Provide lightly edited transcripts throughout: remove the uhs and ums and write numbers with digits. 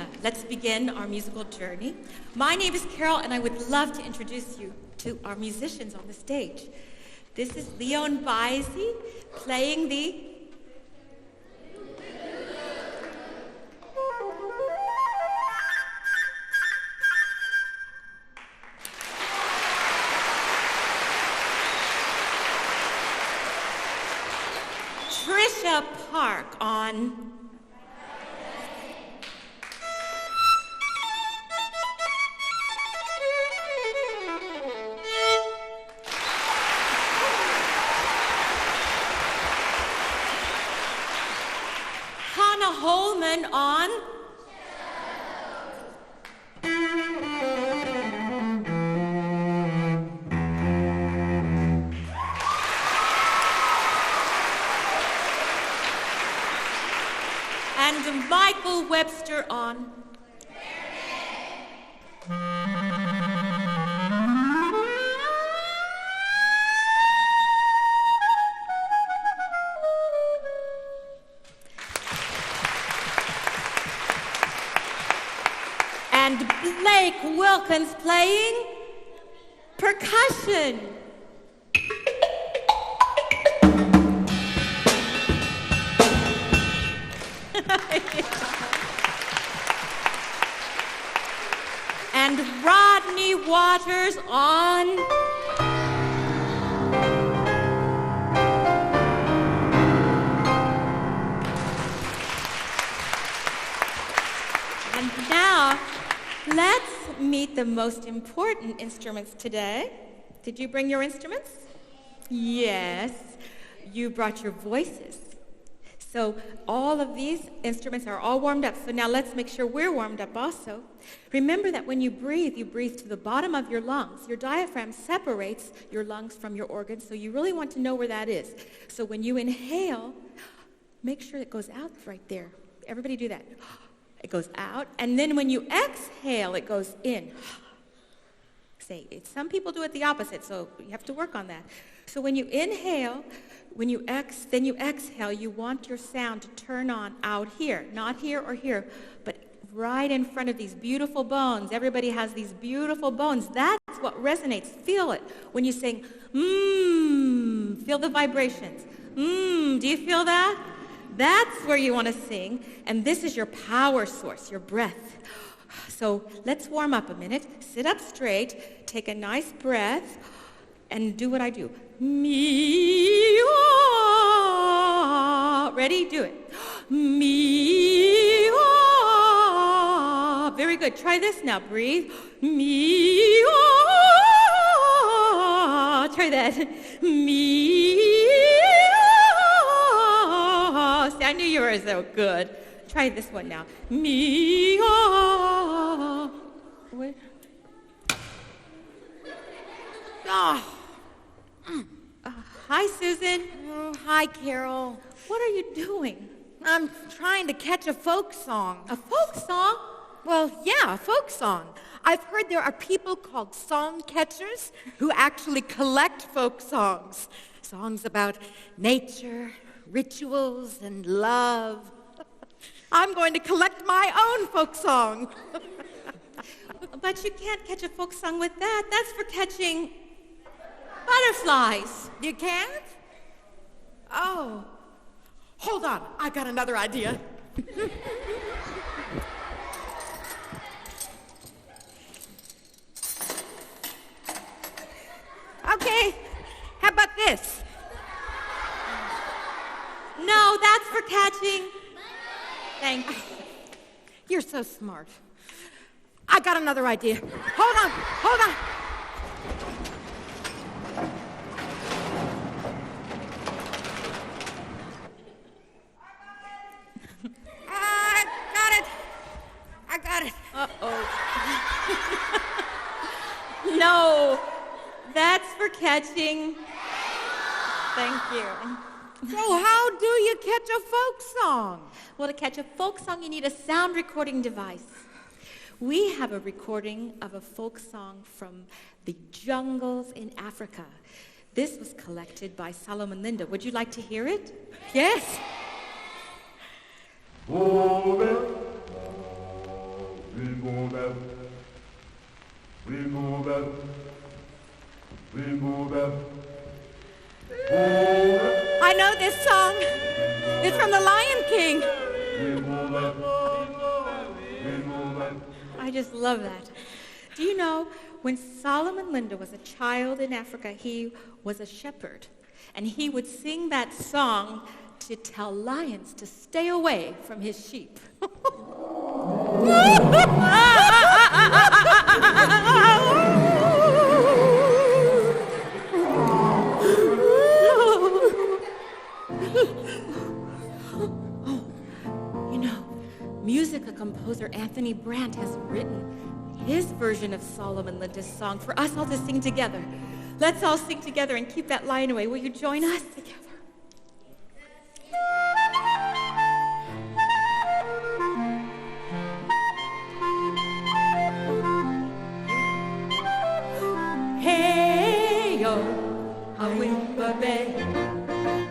Musiqa. Let's begin our musical journey. My name is Carol, and I would love to introduce you to our musicians on the stage. This is Leon Baisi playing the Trisha Park on Hannah Holman on and Michael Webster on and Blake Wilkins playing percussion. And Rodney Waters on and now let's meet the most important instruments today. Did you bring your instruments? Yes, you brought your voices. So all of these instruments are all warmed up. So now let's make sure we're warmed up also. Remember that when you breathe to the bottom of your lungs. Your diaphragm separates your lungs from your organs, so you really want to know where that is. So when you inhale, make sure it goes out right there. Everybody do that. It goes out, and then when you exhale, it goes in. Some people do it the opposite, so you have to work on that. So when you inhale, then you exhale, you want your sound to turn on out here, not here or here, but right in front of these beautiful bones. Everybody has these beautiful bones. That's what resonates. Feel it. When you sing, feel the vibrations. Do you feel that? That's where you want to sing, and this is your power source, your breath. So let's warm up a minute. Sit up straight, take a nice breath, and do what I do. Me-ah. Ready? Do it. Me-ah. Very good. Try this now. Breathe. Me-ah. Try that. Me-ah. See, I knew you were so good. Try this one now. Me-ah. What? Oh. Hi, Susan. Oh, hi, Carol. What are you doing? I'm trying to catch a folk song. A folk song? Well, yeah, a folk song. I've heard there are people called song catchers who actually collect folk songs. Songs about nature, rituals, and love. I'm going to collect my own folk song. But you can't catch a folk song with that. That's for catching butterflies. You can't? Oh. Hold on. I got another idea. Okay. How about this? No, that's for catching. Thank you. You're so smart. I got another idea. Hold on. I got it. Uh-oh. No, that's for catching. Thank you. So how do you catch a folk song? Well, to catch a folk song, you need a sound recording device. We have a recording of a folk song from the jungles in Africa. This was collected by Solomon Linda. Would you like to hear it? Yes. Jingle bell, jingle bell, jingle bell. I know this song. It's from The Lion King. I just love that. Do you know, when Solomon Linda was a child in Africa, he was a shepherd. And he would sing that song to tell lions to stay away from his sheep. You know, Musiqa composer Anthony Brandt has written his version of Solomon Linda's song for us all to sing together. Let's all sing together and keep that lion away. Will you join us together? Hey yo, Ayumba Bay,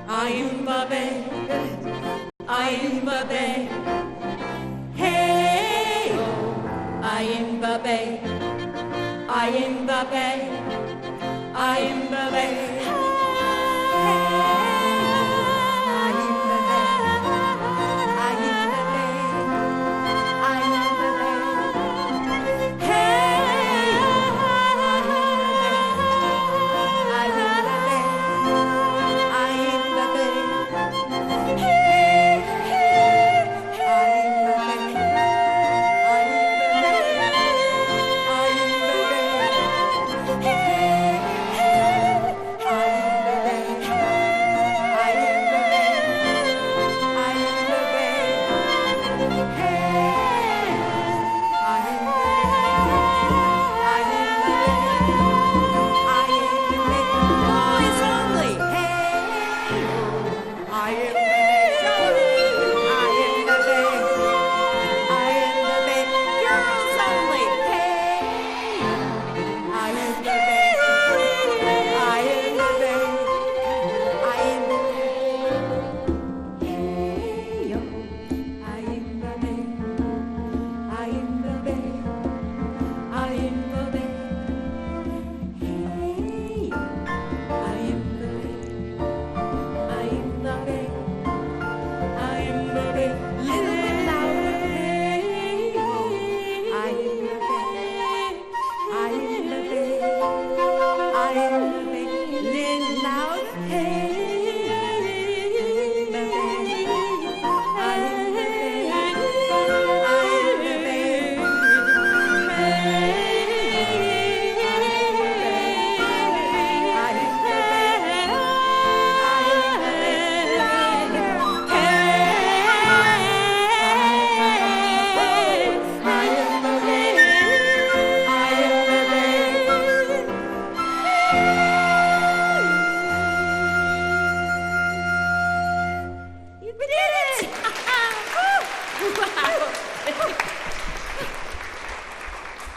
Ayumba Bay, Ayumba Bay. Hey yo, Ayumba Bay, Ayumba Bay, Ayumba Bay.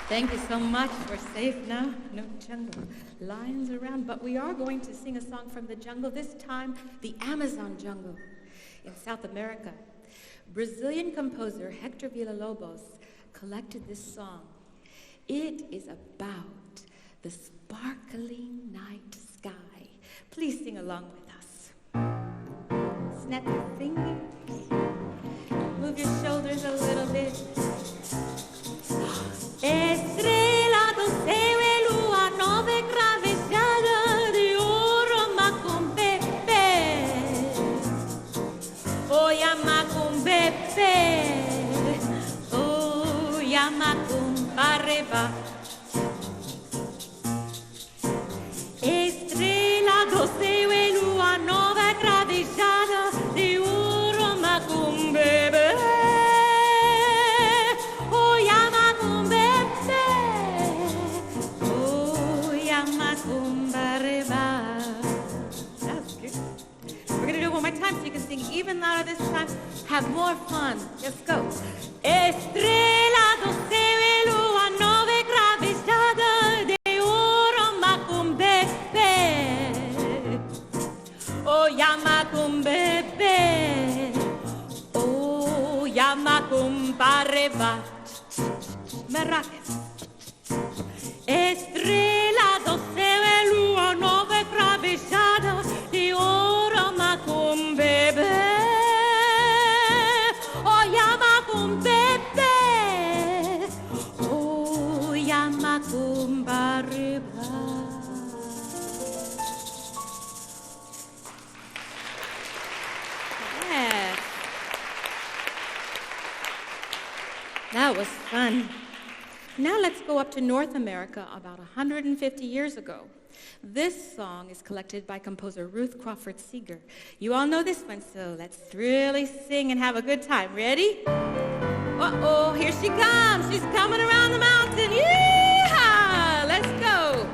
Thank you so much. We're safe now. No jungle lions around. But we are going to sing a song from the jungle, this time the Amazon jungle in South America. Brazilian composer Hector Villa-Lobos collected this song. It is about the sparkling night sky. Please sing along with us. Snap your fingers. Move your shoulders a little bit. Estrela do céu e lua nova e cravejada de ouro macumbebe. Oi, amacumbebe. Oi, amacumbareba. Estrela do céu e lua nova e cravejada de ouro macumbebe. Time so you can sing even louder this time. Have more fun. Let's go. Estrela do céu e lua nova e cravejada de ouro macumbebe. Oh, yamacumbebe. Oh, yamacumbareba. Maracas. Estrelado se ve lua nove travessada de oro macum bebê. Oh, yamacum bebê. Oh, yamacum bariba. Yes. That was fun. Now let's go up to North America about 150 years ago. This song is collected by composer Ruth Crawford Seeger. You all know this one, so let's really sing and have a good time. Ready? Uh-oh, here she comes. She's coming around the mountain. Yee-haw! Let's go.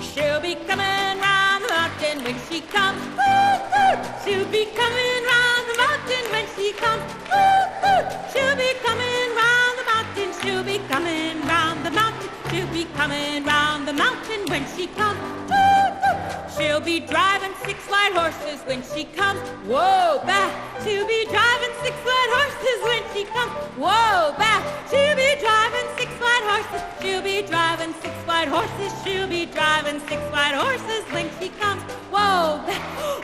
She'll be coming round the mountain when she comes. Woo-hoo! She'll be coming round the mountain when she comes. Woo-hoo! She'll be coming round the mountain. She'll be coming round the mountain. She'll be coming round the mountain when she comes. Woo-hoo! She'll be driving 6 white horses when she comes. Whoa, back. She'll be driving 6 white horses when she comes. Whoa, back. She'll be driving 6 white horses. She'll be driving 6 white horses. She'll be driving 6 white horses when she comes. Whoa, back.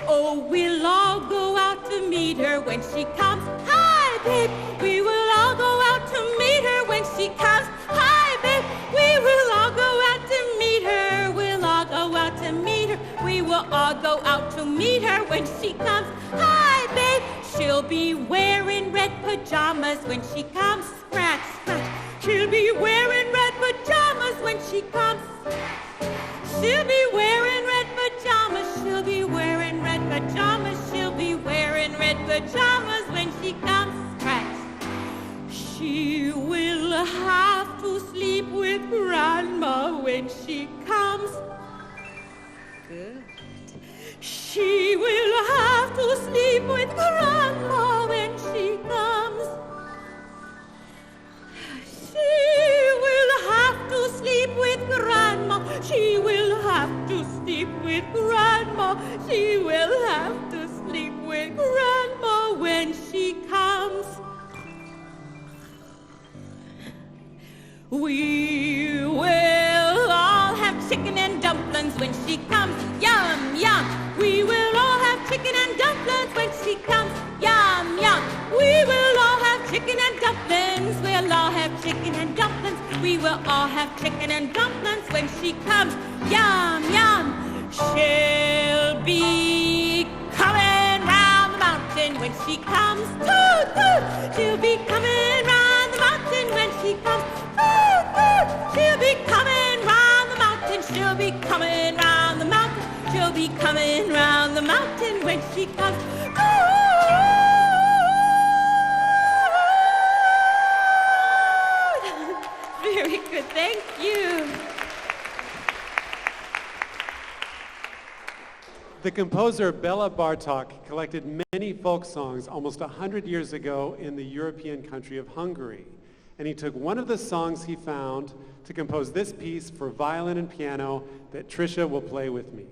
Oh, we'll all go out to meet her when she comes. Hi, babe. We will all go out to meet her when she comes. Hi, babe. We will all go out to meet her. We'll all go out to meet her. We will all go out to meet her when she comes. Hi, babe. She'll be wearing red pajamas when she comes. Scratch, scratch. She'll be wearing red pajamas when she comes. She'll be wearing red pajamas. She'll be wearing red pajamas. She'll be wearing red pajamas when she comes. Scratch. She will have to sleep with Grandma when she comes. Good. She will have to sleep with Grandma when she comes. She will have to sleep with Grandma. She will have to sleep with Grandma. She will have to sleep with Grandma when she comes. We will all have chicken and dumplings when she comes. Yum, yum. We will all have chicken and dumplings when she comes. Yum, yum. We will all have chicken and dumplings. We'll all have chicken and dumplings. We will all have chicken and dumplings when she comes. Yum, yum. She'll be coming round the mountain when she comes. Toot, toot. She'll be coming round the mountain when she comes. Toot, toot. She'll be coming round the mountain. She'll be coming round the mountain. She'll be coming round the mountain when she comes. Very good, thank you. The composer Bela Bartok collected many folk songs almost 100 years ago in the European country of Hungary. And he took one of the songs he found to compose this piece for violin and piano that Tricia will play with me.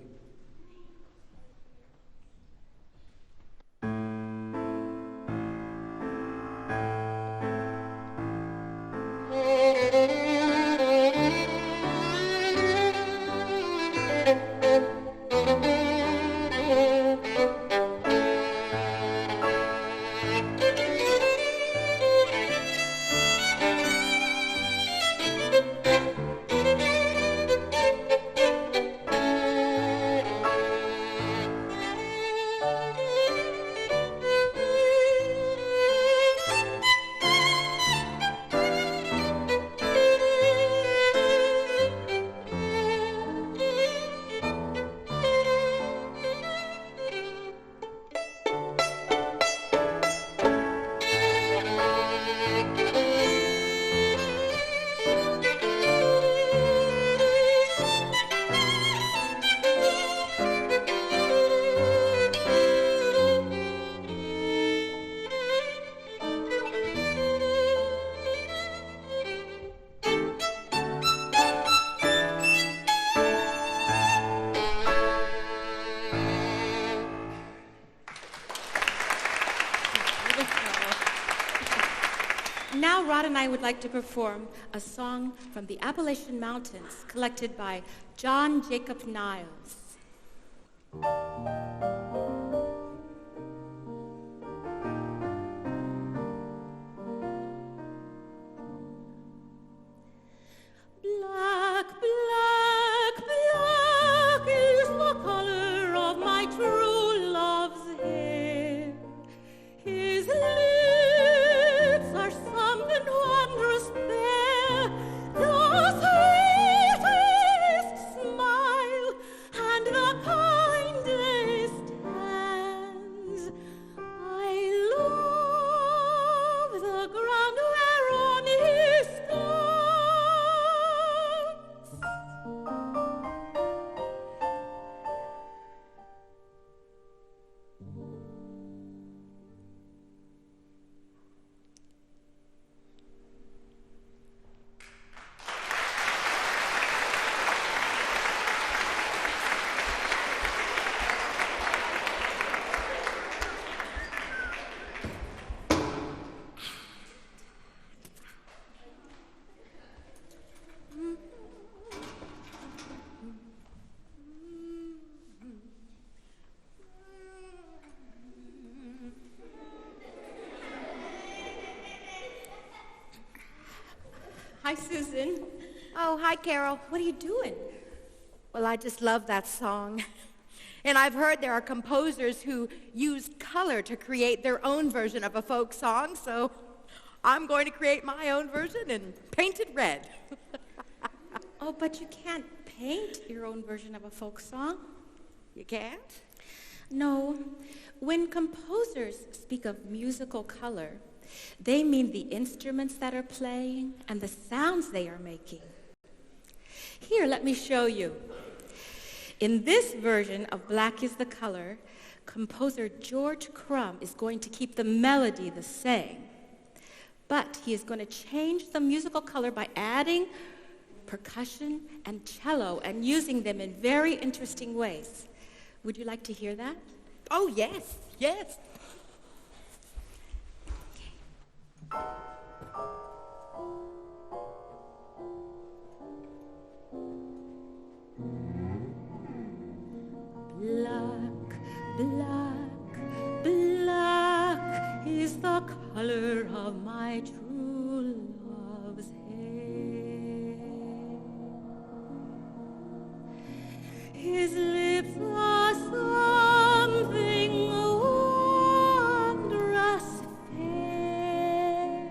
I would like to perform a song from the Appalachian Mountains collected by John Jacob Niles. Black, black, black is the color of my true love's hair. His lips are something wondrous fair, the sweetest smile and the kindest hands. I love the ground whereon he stands. Hi, Susan. Oh, hi, Carol. What are you doing? Well, I just love that song. And I've heard there are composers who use color to create their own version of a folk song, so I'm going to create my own version and paint it red. Oh, but you can't paint your own version of a folk song. You can't? No. When composers speak of musical color, they mean the instruments that are playing and the sounds they are making. Here, let me show you. In this version of Black is the Color, composer George Crumb is going to keep the melody the same, but he is going to change the musical color by adding percussion and cello and using them in very interesting ways. Would you like to hear that? Oh, yes, yes. Black, black, black is the color of my true love's hair. His lips are something wondrous fair,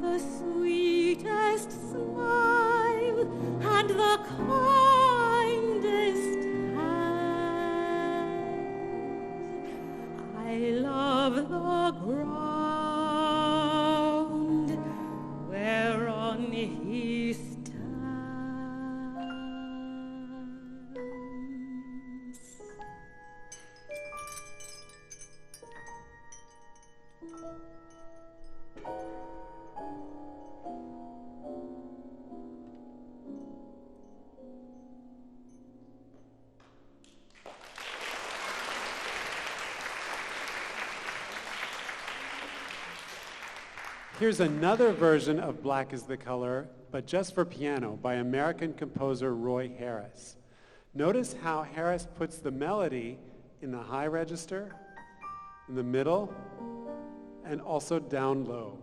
the sweetest smile and the kindest hands. I love the ground whereon he stands. Here's another version of Black is the Color, but just for piano, by American composer Roy Harris. Notice how Harris puts the melody in the high register, in the middle, and also down low.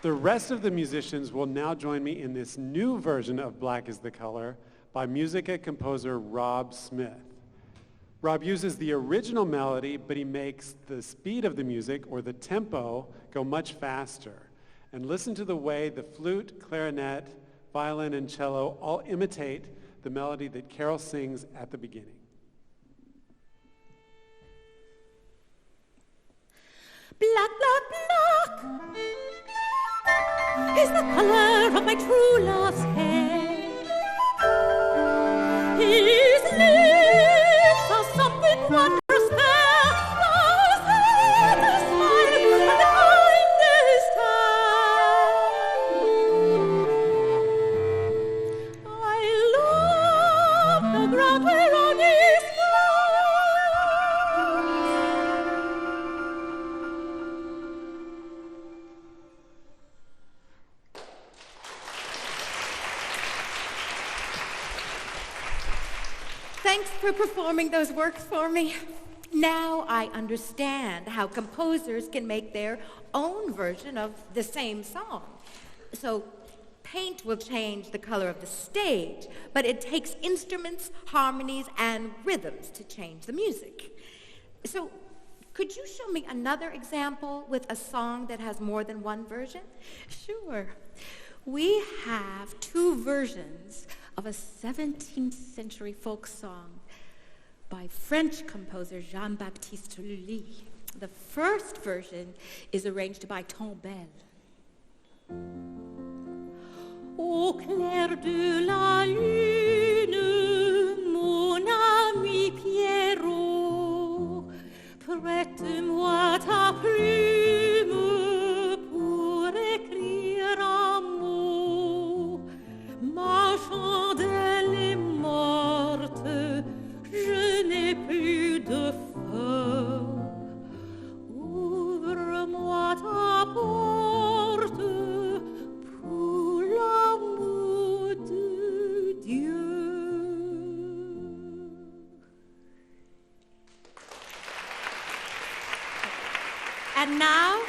The rest of the musicians will now join me in this new version of Black is the Color by Musiqa composer Rob Smith. Rob uses the original melody, but he makes the speed of the music, or the tempo, go much faster. And listen to the way the flute, clarinet, violin, and cello all imitate the melody that Carol sings at the beginning. Black, black, black is the color of my true love's hair. His lips are something wondrous fair, those that a smile and the kindest hand. I love the ground whereon he Thanks for performing those works for me. Now I understand how composers can make their own version of the same song. So paint will change the color of the stage, but it takes instruments, harmonies, and rhythms to change the music. So could you show me another example with a song that has more than one version? Sure. We have two versions of a 17th century folk song by French composer Jean-Baptiste Lully. The first version is arranged by Tombelle. Au clair de la lune, mon ami Pierrot, prête-moi ta plume pour écrire un mot. Ma chandelle est morte, je n'ai plus de feu. Ouvre-moi ta porte pour l'amour de Dieu. And now,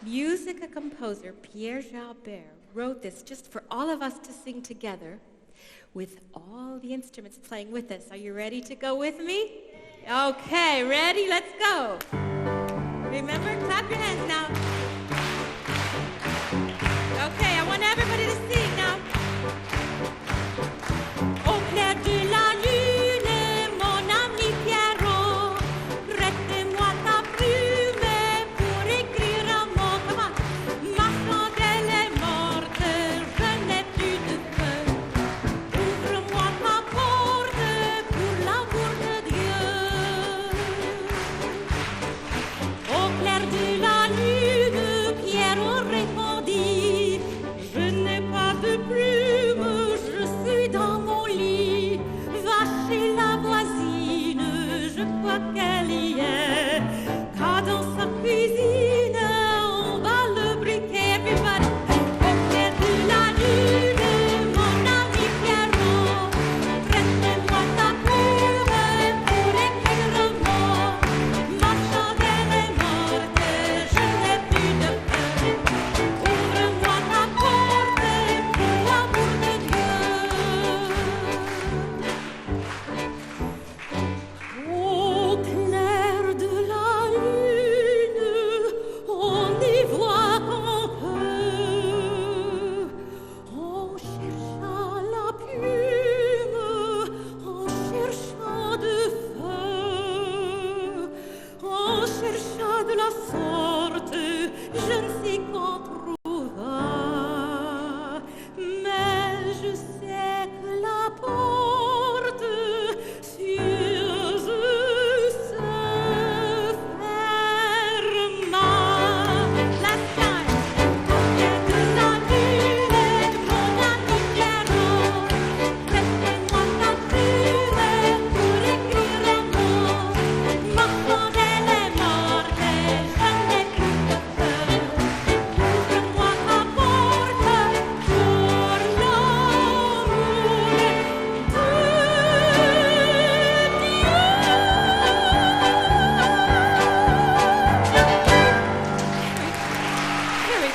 Musiqa composer Pierre Jalbert wrote this just for all of us to sing together with all the instruments playing with us. Are you ready to go with me? Okay, ready? Let's go. Remember, clap your hands now. Okay, I want everybody to sing now. Au clair de la lune, mon ami Pierrot, prête-moi ta plume pour écrire un mot. Come on. Ma chandelle est morte, je n'ai plus de feu. Ouvre-moi ta porte pour l'amour de Dieu. Au clair de la lune.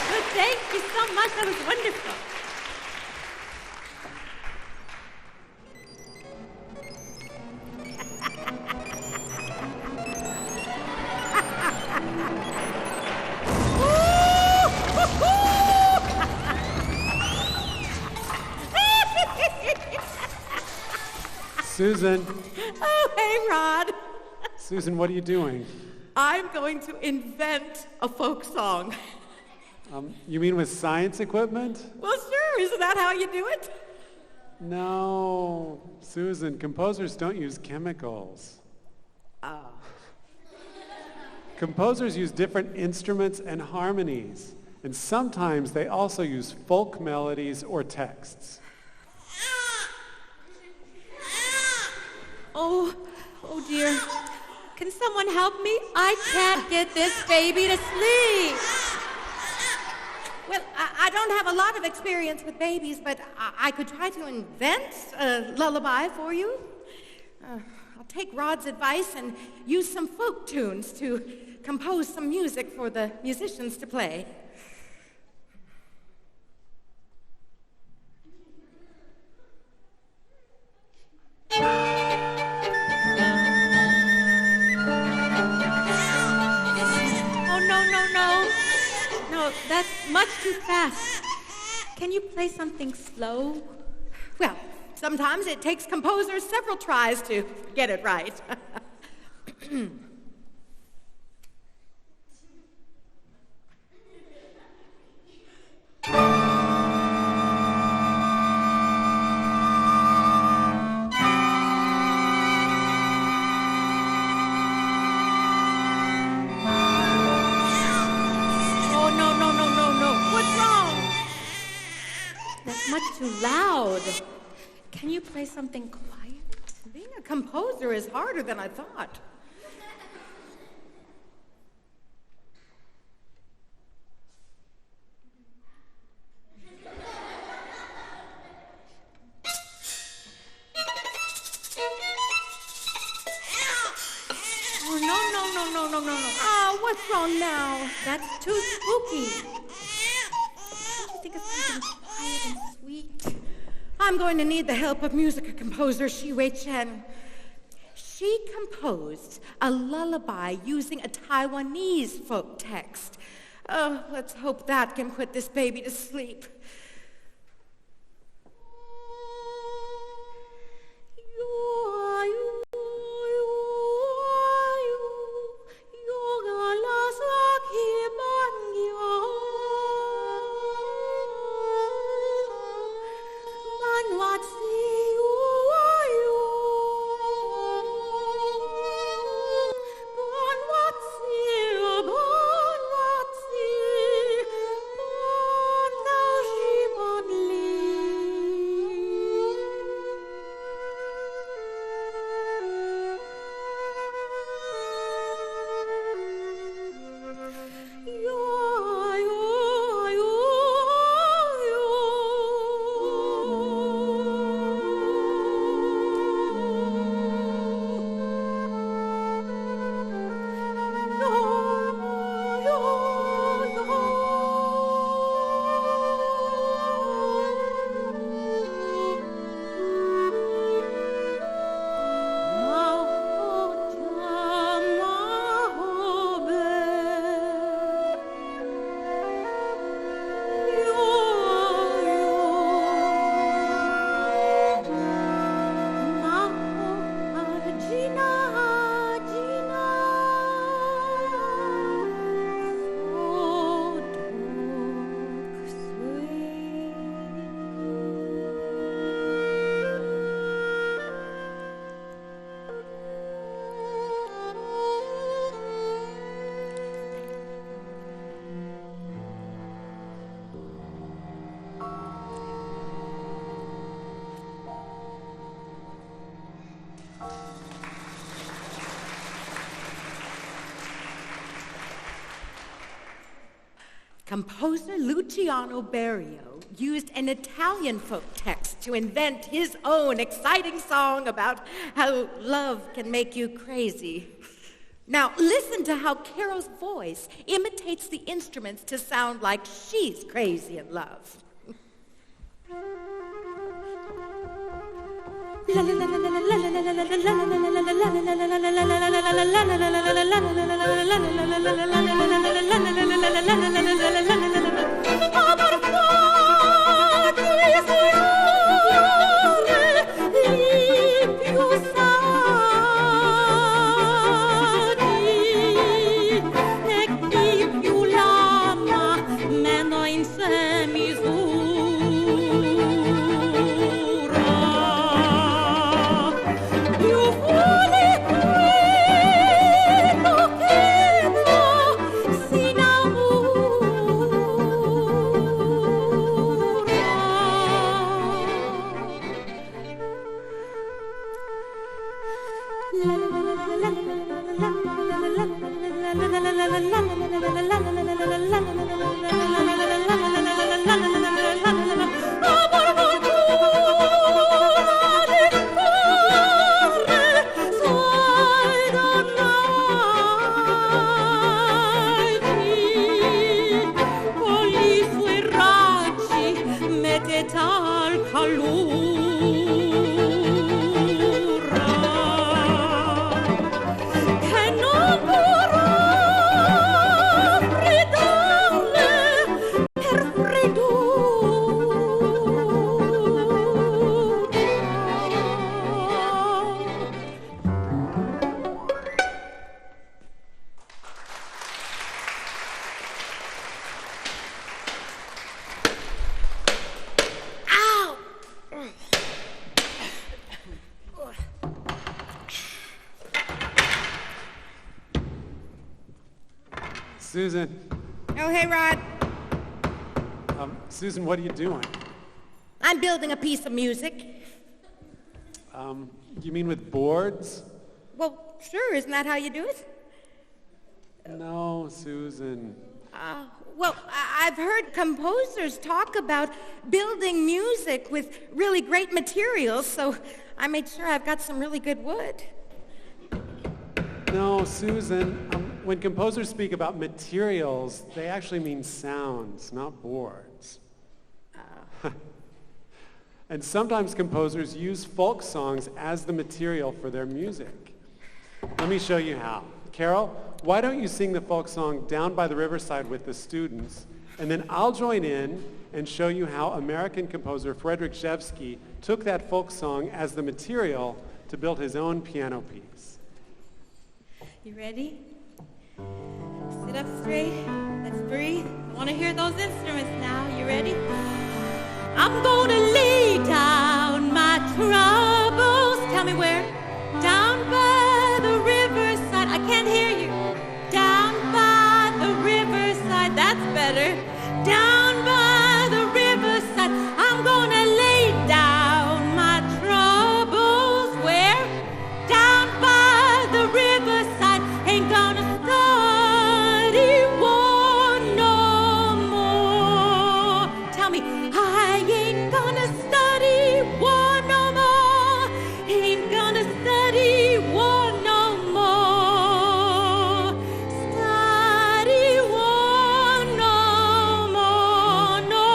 good. Thank you so much. That was wonderful. Susan, Oh, hey, Rod. Susan, what are you doing? I'm going to invent a folk song. You mean with science equipment? Well, sure. Isn't that how you do it? No, Susan, composers don't use chemicals. Oh. Composers use different instruments and harmonies, and sometimes they also use folk melodies or texts. Oh dear. Can someone help me? I can't get this baby to sleep. Well, I don't have a lot of experience with babies, but I could try to invent a lullaby for you. I'll take Rod's advice and use some folk tunes to compose some music for the musicians to play. No, that's much too fast. Can you play something slow? Well, sometimes it takes composers several tries to get it right. Much too loud. Can you play something quiet? Being a composer is harder than I thought. Oh, no. Oh, what's wrong now? That's too spooky. Can't you think of something quiet and sweet? I'm going to need the help of Musiqa composer Shi Wei Chen. She composed a lullaby using a Taiwanese folk text. Oh, let's hope that can put this baby to sleep. Composer Luciano Berio used an Italian folk text to invent his own exciting song about how love can make you crazy. Now, listen to how Carol's voice imitates the instruments to sound like she's crazy in love. Susan. Oh, hey, Rod. Susan, what are you doing? I'm building a piece of music. You mean with boards? Well, sure, isn't that how you do it? No, Susan. Well, I've heard composers talk about building music with really great materials, so I made sure I've got some really good wood. No, Susan. When composers speak about materials, they actually mean sounds, not boards. And sometimes composers use folk songs as the material for their music. Let me show you how. Carol, why don't you sing the folk song Down by the Riverside with the students, and then I'll join in and show you how American composer Frederick Rzewski took that folk song as the material to build his own piano piece. You ready? Sit up straight. Let's breathe. I want to hear those instruments now. You ready? I'm going to lay down my troubles. Tell me where? Down by the riverside. I can't hear you. Down by the riverside. That's better. Down by the riverside. I'm going to lay down my troubles. Where? Down by the riverside. Ain't gonna study war no more. Tell me, I ain't gonna study war no more. Ain't gonna study war no more. Study war no more, no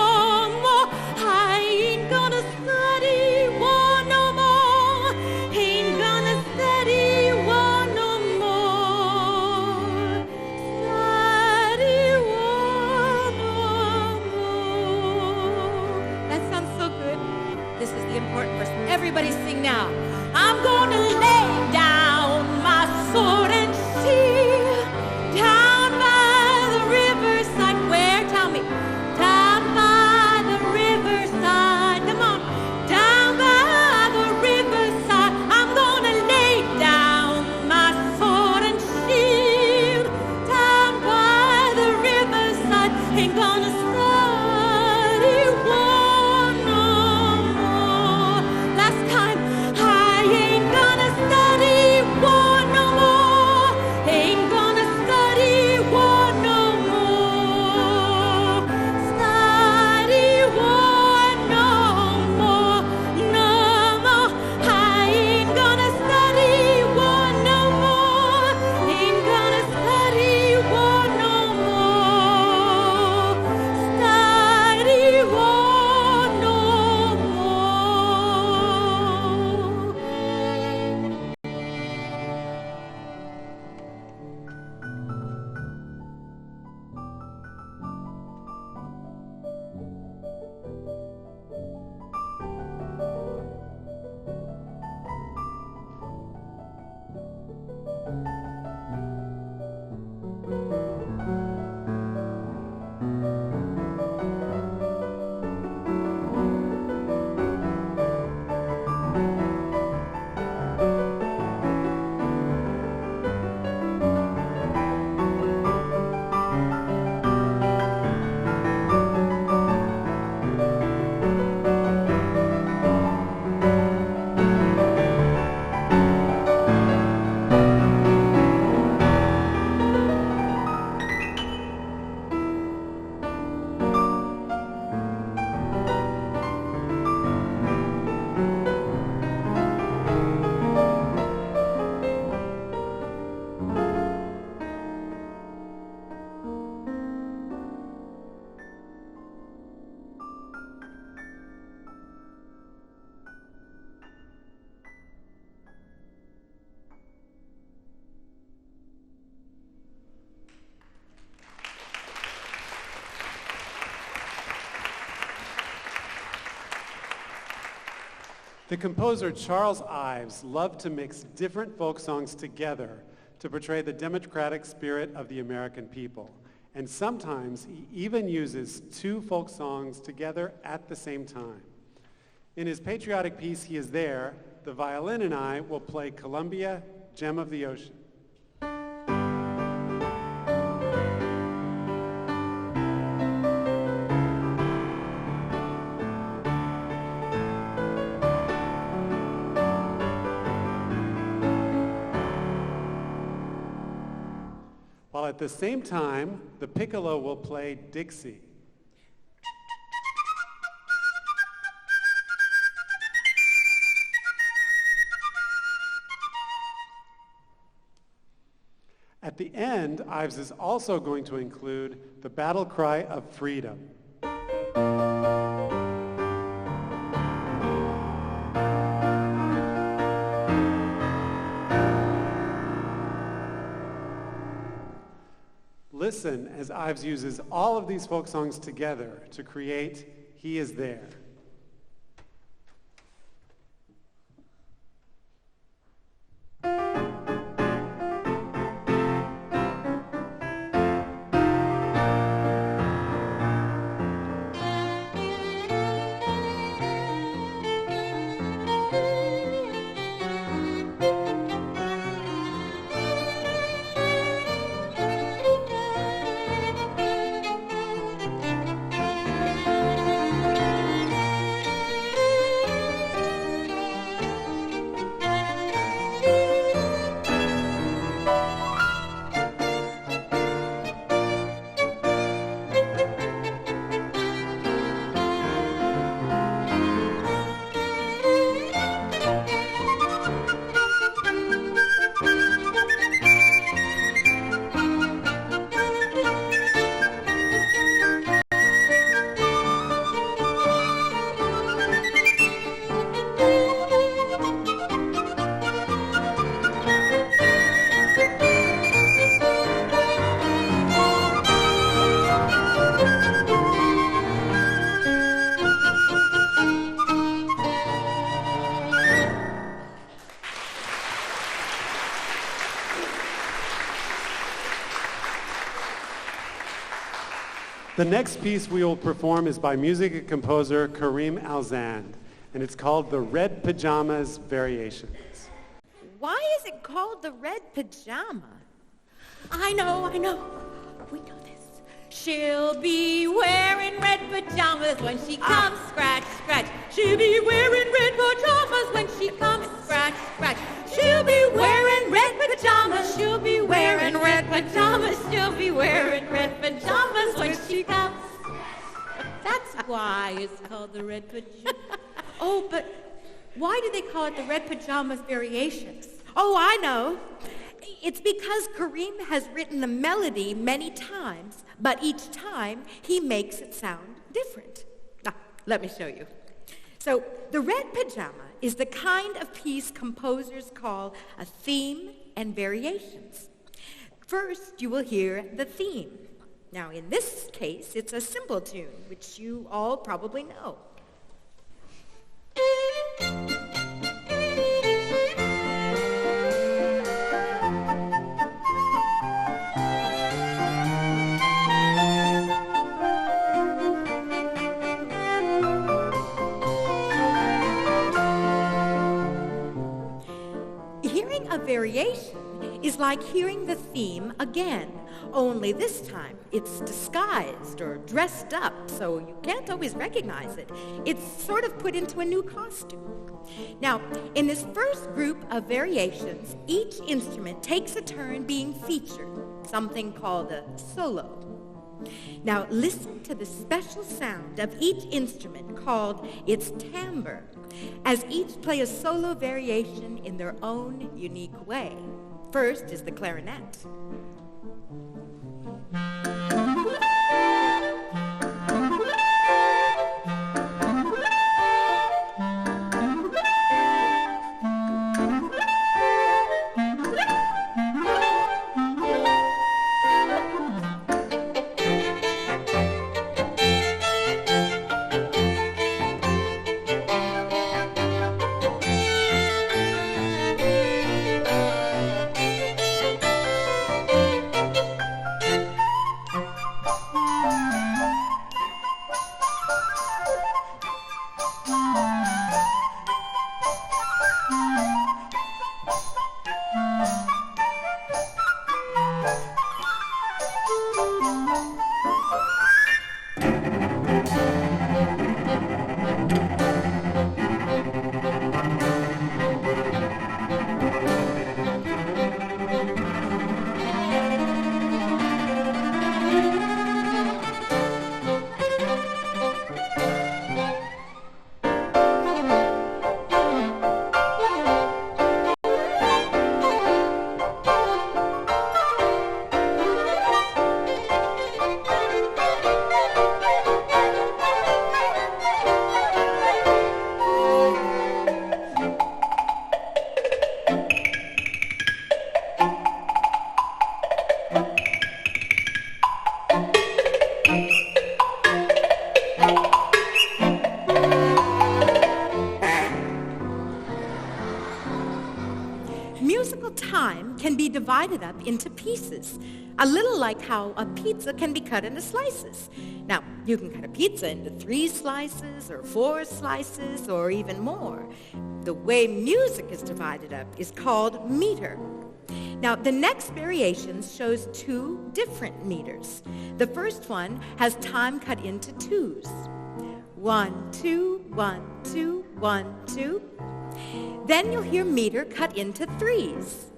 more. I ain't gonna study war no more. Ain't gonna study war no more. Study war no more. That sounds so good. This is the important verse. Everybody sing now. I'm gonna lay down my sword and shield down by the riverside. Where? Tell me. Down by the riverside. Come on. Down by the riverside. I'm gonna lay down my sword and shield down by the riverside. Ain't gonna study war no more. Last time. I ain't gonna study war no more. Ain't gonna study war no more. Study war no more, no more. I ain't gonna study war no more. Ain't The composer Charles Ives loved to mix different folk songs together to portray the democratic spirit of the American people. And sometimes he even uses two folk songs together at the same time. In his patriotic piece, He Is There, the violin and I will play Columbia, Gem of the Ocean. While at the same time, the piccolo will play Dixie. At the end, Ives is also going to include the battle cry of freedom. Listen as Ives uses all of these folk songs together to create He Is There. The next piece we will perform is by Musiqa composer Karim Alzand, and it's called the Red Pajamas Variations. Why is it called the red pajama? I know. We know this. She'll be wearing red pajamas when she comes, scratch, scratch. She'll be wearing red pajamas when she comes, scratch, scratch. She'll be wearing red pajamas. She'll be wearing red pajamas. She'll be wearing red pajamas when she comes. That's why it's called the red pajama. Oh, but why do they call it the red pajamas variations? Oh, I know. It's because Karim has written the melody many times, but each time he makes it sound different. Now, let me show you. So, the red pajama is the kind of piece composers call a theme and variations. First, you will hear the theme. Now, in this case, it's a simple tune, which you all probably know. Hearing a variation is like hearing the theme again, only this time it's disguised or dressed up, so you can't always recognize it. It's sort of put into a new costume. Now, in this first group of variations, each instrument takes a turn being featured, something called a solo. Now, listen to the special sound of each instrument called its timbre, as each play a solo variation in their own unique way. First is the clarinet. be divided up into pieces, a little like how a pizza can be cut into slices. Now, you can cut a pizza into 3 slices or 4 slices or even more. The way music is divided up is called meter. Now, the next variation shows 2 different meters. The first one has time cut into 2s. 1, 2, 1, 2, 1, 2. Then you'll hear meter cut into 3s.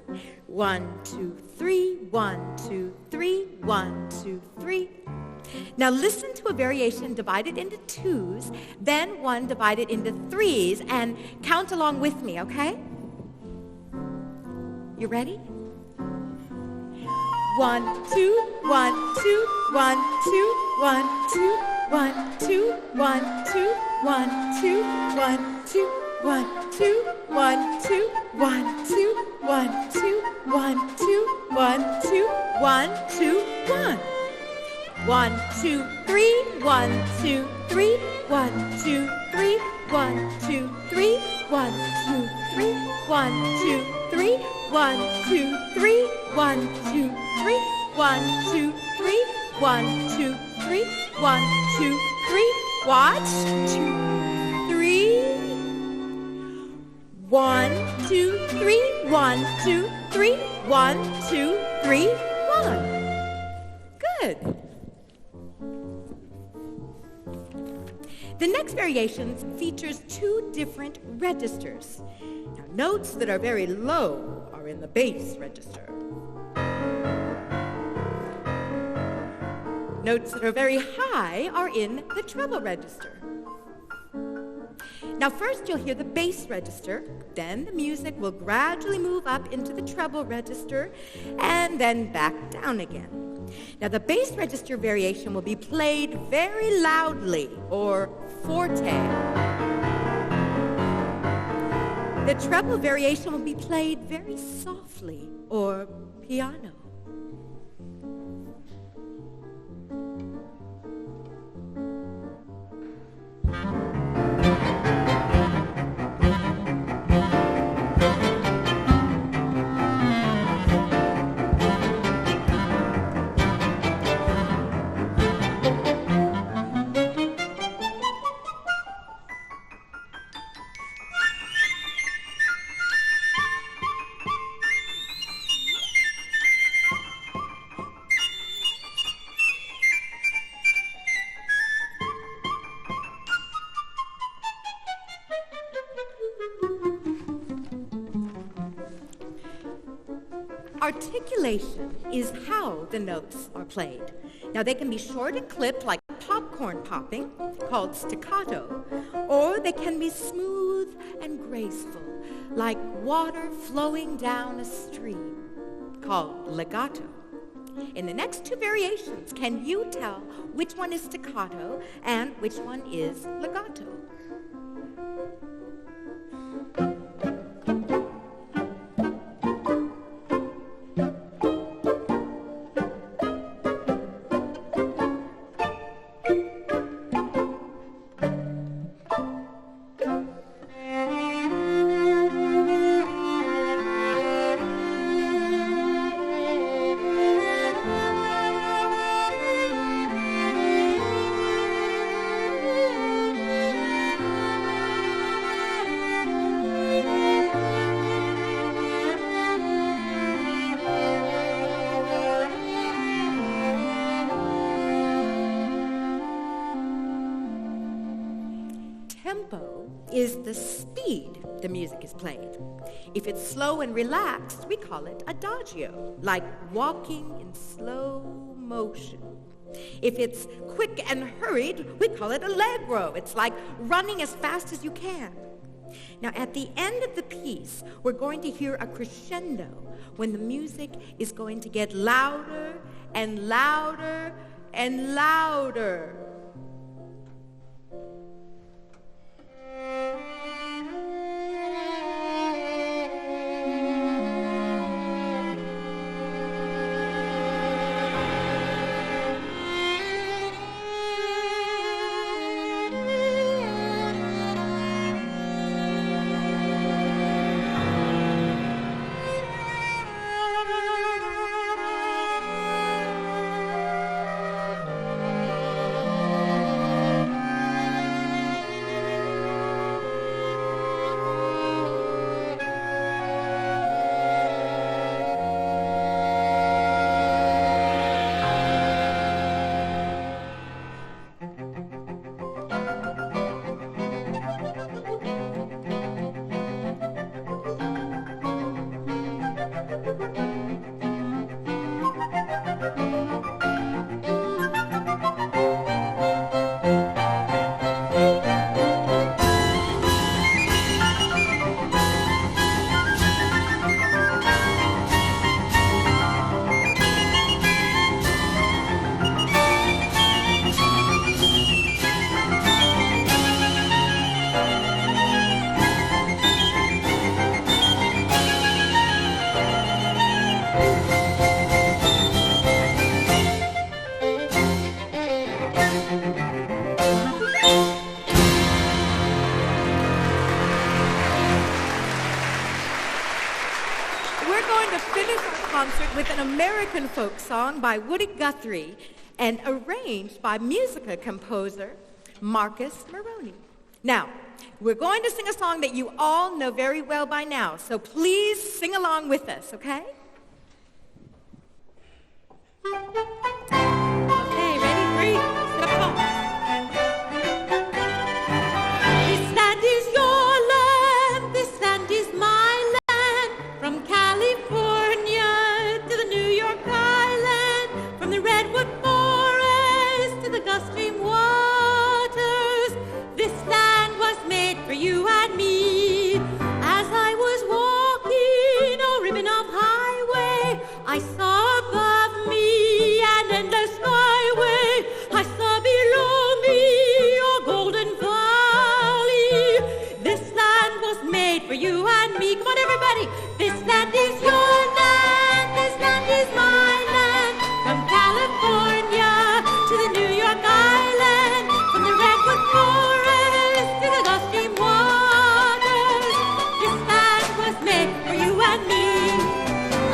1, 2, 3, 1, 2, 3, 1, 2, 3. Now listen to a variation divided into 2s, then one divided into 3s, and count along with me, okay? You ready? 1, 2, 1, 2, 1, 2, 1, 2, 1, 2, 1, 2, 1, 2, 1, 2, 1, 2, 1, 2, 1, 2, 1, 2, 1, 2, 1, 2, 1, 2, 1. 1, 2, 3, 1, 2, 3, 1, 2, 3, 1, 2, 3, 1, 2, 3, 1, 2, 3, 1, 2, 3, 1, 2, 3, 1, 2, 3, 1, 2, 3, 1, 2, 3. Watch. 2, 3. 1, 2, 3, 1, 2, 3, 1, 2, 3, 1. Good. The next variation features 2 different registers. Now, notes that are very low are in the bass register. Notes that are very high are in the treble register. Now, first you'll hear the bass register, then the music will gradually move up into the treble register, and then back down again. Now, the bass register variation will be played very loudly, or forte. The treble variation will be played very softly, or piano. Articulation is how the notes are played. Now, they can be short and clipped like popcorn popping, called staccato, or they can be smooth and graceful, like water flowing down a stream, called legato. In the next 2 variations, can you tell which one is staccato and which one is legato? Tempo is the speed the music is played. If it's slow and relaxed, we call it adagio, like walking in slow motion. If it's quick and hurried, we call it allegro. It's like running as fast as you can. Now, at the end of the piece, we're going to hear a crescendo when the music is going to get louder and louder and louder. concert with an American folk song by Woody Guthrie and arranged by Musiqa composer Marcus Moroney. Now, we're going to sing a song that you all know very well by now, so please sing along with us, okay? Okay, ready? 3, set up, go. This land is your land, this land is my land. From California to the New York Island, from the redwood forest to the Gulf Stream waters, this land was made for you and me. As I was walking a ribbon of highway, I saw above me an endless skyway. I saw below me a golden valley. This land was made for you and me. Come on, everybody. This land is your land. This land is my land. From California to the New York Island, from the redwood forest to the Gulf Stream waters, this land was made for you and me.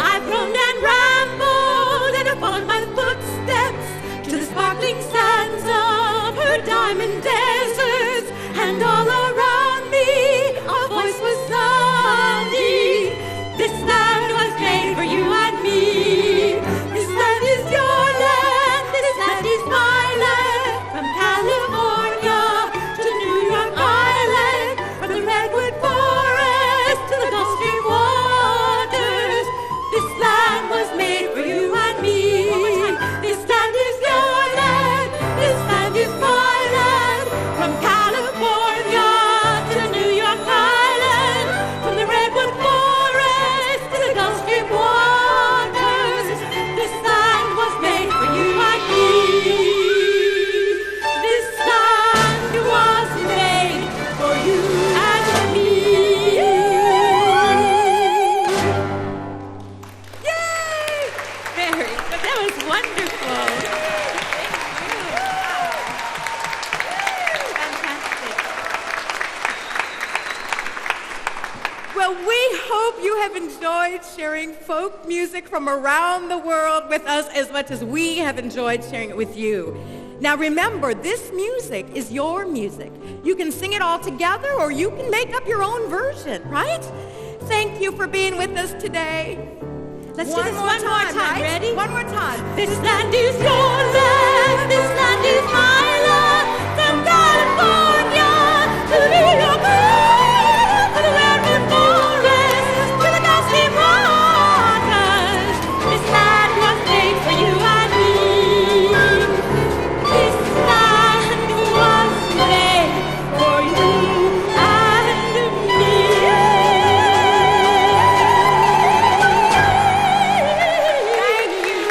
I've roamed and rambled and have followed my footsteps to the sparkling sands of her diamond deserts, and all around me a voice was sounding. This land was made for you and me. This land is your land. This land is my land. From California to New York Island, from the redwood forest to the Gulf Stream waters, this land was made for you and me. One more time. This land is your land. This land is my land. From California to the New York Island, from the redwood forest to the Gulf Stream waters, this land was made for you and me. This land was made for you and me. Yay! Very good. That was wonderful. Fantastic. Well, we hope you have enjoyed sharing folk music from around the world with us as much as we have enjoyed sharing it with you. Now remember, this music is your music. You can sing it all together or you can make up your own version, right? Thank you for being with us today. Let's do this one more time. Right? Ready? One more time. This land is your land. This land is my land. From California to New York Island, to the redwood forest, to the Gulf Stream waters, this land was made for you and me. This land was made for you and me. Thank you.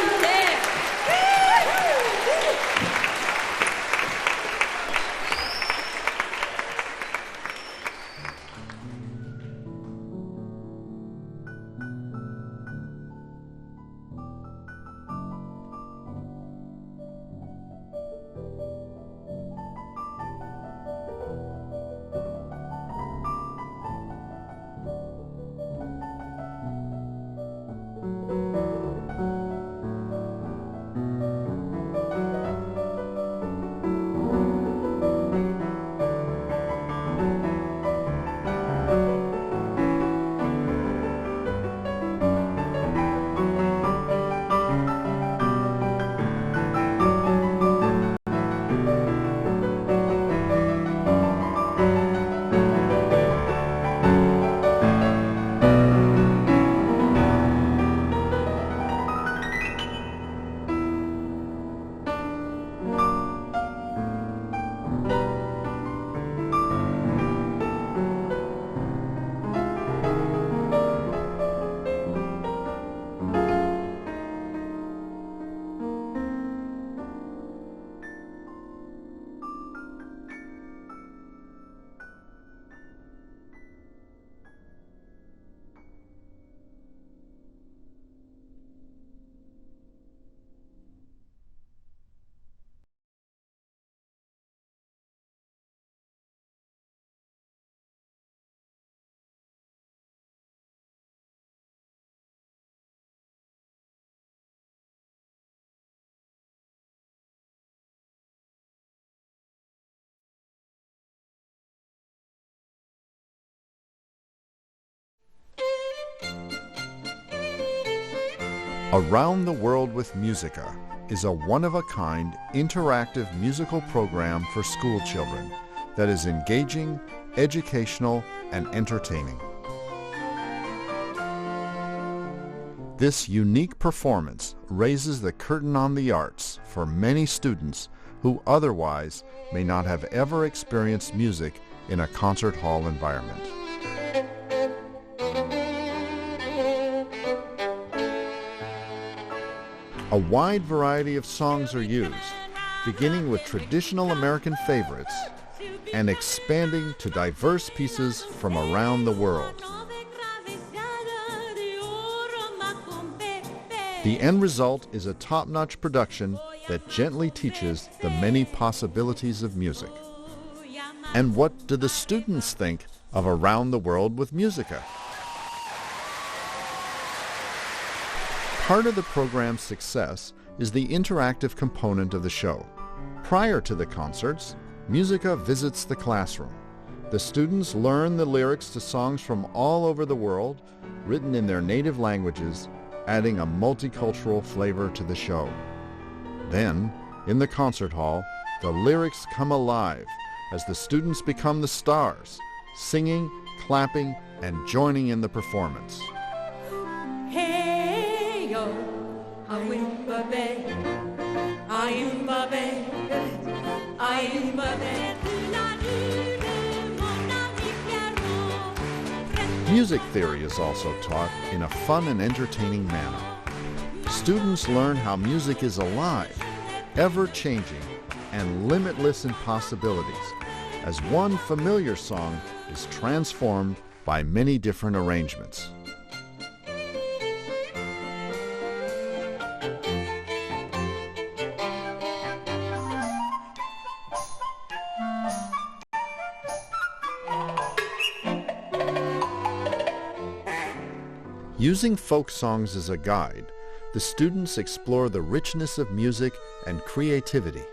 Around the World with Musiqa is a one-of-a-kind interactive musical program for school children that is engaging, educational, and entertaining. This unique performance raises the curtain on the arts for many students who otherwise may not have ever experienced music in a concert hall environment. A wide variety of songs are used, beginning with traditional American favorites and expanding to diverse pieces from around the world. The end result is a top-notch production that gently teaches the many possibilities of music. And what do the students think of Around the World with Musiqa? Part of the program's success is the interactive component of the show. Prior to the concerts, Musiqa visits the classroom. The students learn the lyrics to songs from all over the world, written in their native languages, adding a multicultural flavor to the show. Then, in the concert hall, the lyrics come alive as the students become the stars, singing, clapping, and joining in the performance. Hey yo, Music theory is also taught in a fun and entertaining manner. Students learn how music is alive, ever-changing, and limitless in possibilities, as one familiar song is transformed by many different arrangements. Using folk songs as a guide, the students explore the richness of music and creativity.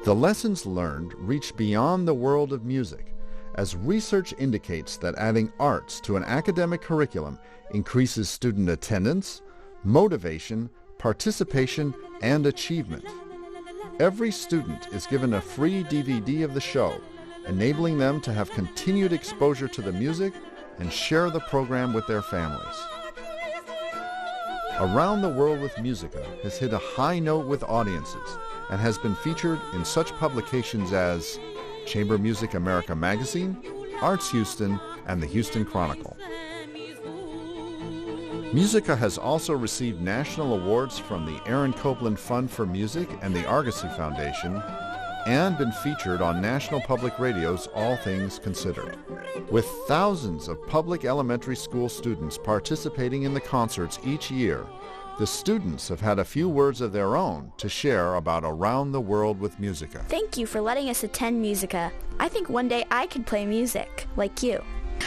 The lessons learned reach beyond the world of music, as research indicates that adding arts to an academic curriculum increases student attendance, motivation, participation, and achievement. Every student is given a free DVD of the show, enabling them to have continued exposure to the music and share the program with their families. Around the World with Musiqa has hit a high note with audiences and has been featured in such publications as Chamber Music America magazine, Arts Houston, and the Houston Chronicle. Musiqa has also received national awards from the Aaron Copland Fund for Music and the Argosy Foundation, and been featured on National Public Radio's All Things Considered. With thousands of public elementary school students participating in the concerts each year, the students have had a few words of their own to share about Around the World with Musiqa. Thank you for letting us attend Musiqa. I think one day I could play music, like you.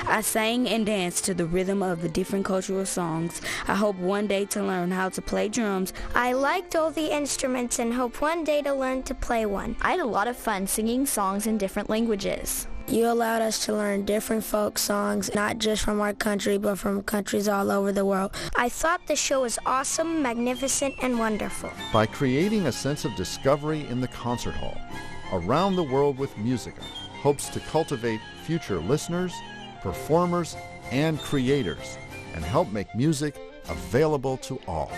I sang and danced to the rhythm of the different cultural songs. I hope one day to learn how to play drums. I liked all the instruments and hope one day to learn to play one. I had a lot of fun singing songs in different languages. You allowed us to learn different folk songs, not just from our country, but from countries all over the world. I thought the show was awesome, magnificent, and wonderful. By creating a sense of discovery in the concert hall, Around the World with Musiqa hopes to cultivate future listeners, performers, and creators, and help make music available to all.